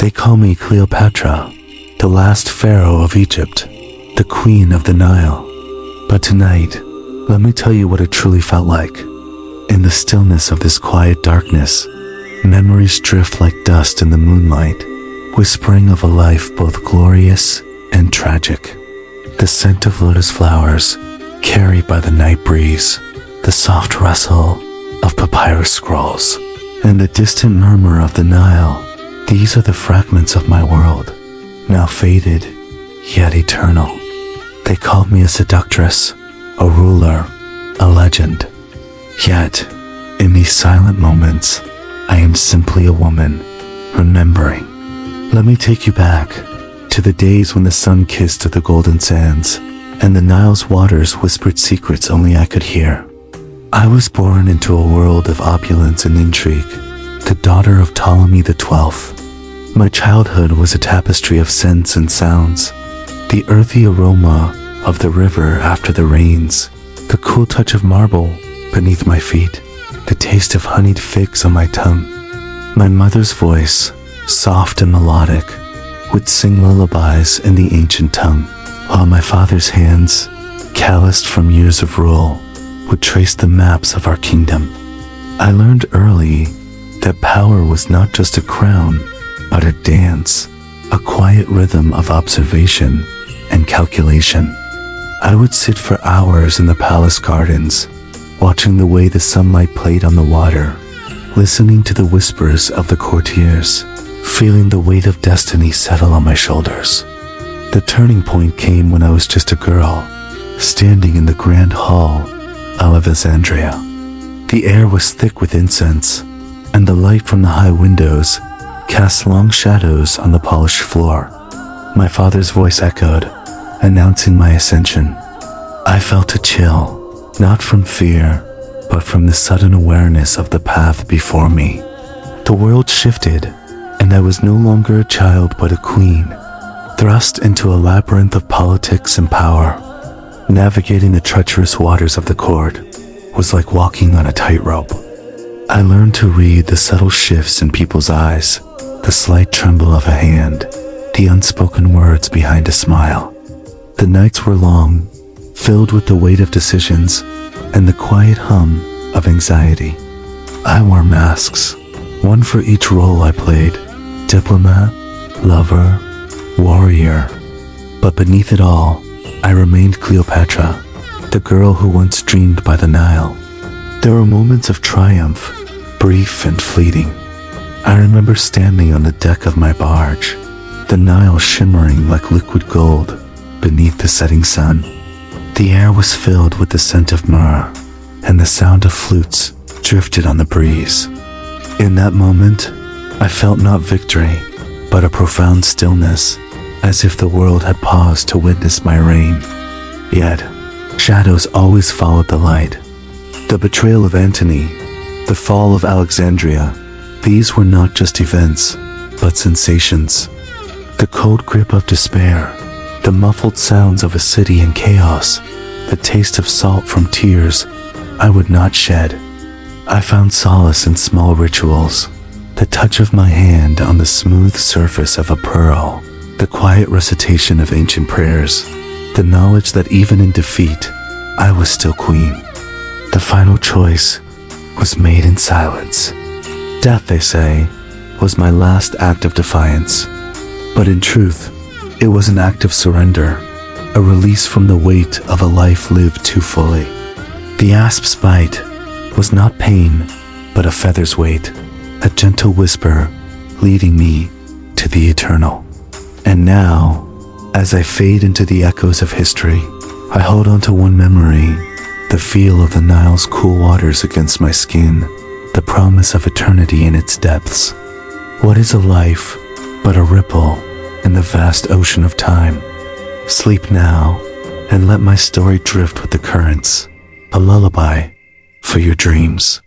They call me Cleopatra, the last pharaoh of Egypt, the queen of the Nile. But tonight, let me tell you what it truly felt like. In the stillness of this quiet darkness, memories drift like dust in the moonlight, whispering of a life both glorious and tragic. The scent of lotus flowers, carried by the night breeze, the soft rustle of papyrus scrolls, and the distant murmur of the Nile. These are the fragments of my world, now faded, yet eternal. They called me a seductress, a ruler, a legend. Yet, in these silent moments, I am simply a woman, remembering. Let me take you back to the days when the sun kissed the golden sands, and the Nile's waters whispered secrets only I could hear. I was born into a world of opulence and intrigue, the daughter of Ptolemy XII. My childhood was a tapestry of scents and sounds, the earthy aroma of the river after the rains, the cool touch of marble beneath my feet, the taste of honeyed figs on my tongue. My mother's voice, soft and melodic, would sing lullabies in the ancient tongue, while my father's hands, calloused from years of rule, would trace the maps of our kingdom. I learned early that power was not just a crown, but a dance, a quiet rhythm of observation and calculation. I would sit for hours in the palace gardens, watching the way the sunlight played on the water, listening to the whispers of the courtiers, feeling the weight of destiny settle on my shoulders. The turning point came when I was just a girl, standing in the grand hall of Alexandria. The air was thick with incense, and the light from the high windows cast long shadows on the polished floor. My father's voice echoed, announcing my ascension. I felt a chill, not from fear, but from the sudden awareness of the path before me. The world shifted, and I was no longer a child but a queen, thrust into a labyrinth of politics and power. Navigating the treacherous waters of the court was like walking on a tightrope. I learned to read the subtle shifts in people's eyes, the slight tremble of a hand, the unspoken words behind a smile. The nights were long, filled with the weight of decisions and the quiet hum of anxiety. I wore masks, one for each role I played: diplomat, lover, warrior. But beneath it all, I remained Cleopatra, the girl who once dreamed by the Nile. There were moments of triumph, brief and fleeting. I remember standing on the deck of my barge, the Nile shimmering like liquid gold beneath the setting sun. The air was filled with the scent of myrrh, and the sound of flutes drifted on the breeze. In that moment, I felt not victory, but a profound stillness, as if the world had paused to witness my reign. Yet, shadows always followed the light. The betrayal of Antony, the fall of Alexandria, these were not just events, but sensations. The cold grip of despair, the muffled sounds of a city in chaos, the taste of salt from tears I would not shed. I found solace in small rituals, the touch of my hand on the smooth surface of a pearl, the quiet recitation of ancient prayers, the knowledge that even in defeat, I was still queen. The final choice was made in silence. Death, they say, was my last act of defiance. But in truth, it was an act of surrender, a release from the weight of a life lived too fully. The asp's bite was not pain, but a feather's weight, a gentle whisper leading me to the eternal. And now, as I fade into the echoes of history, I hold on to one memory, the feel of the Nile's cool waters against my skin, the promise of eternity in its depths. What is a life but a ripple in the vast ocean of time? Sleep now, and let my story drift with the currents, a lullaby for your dreams.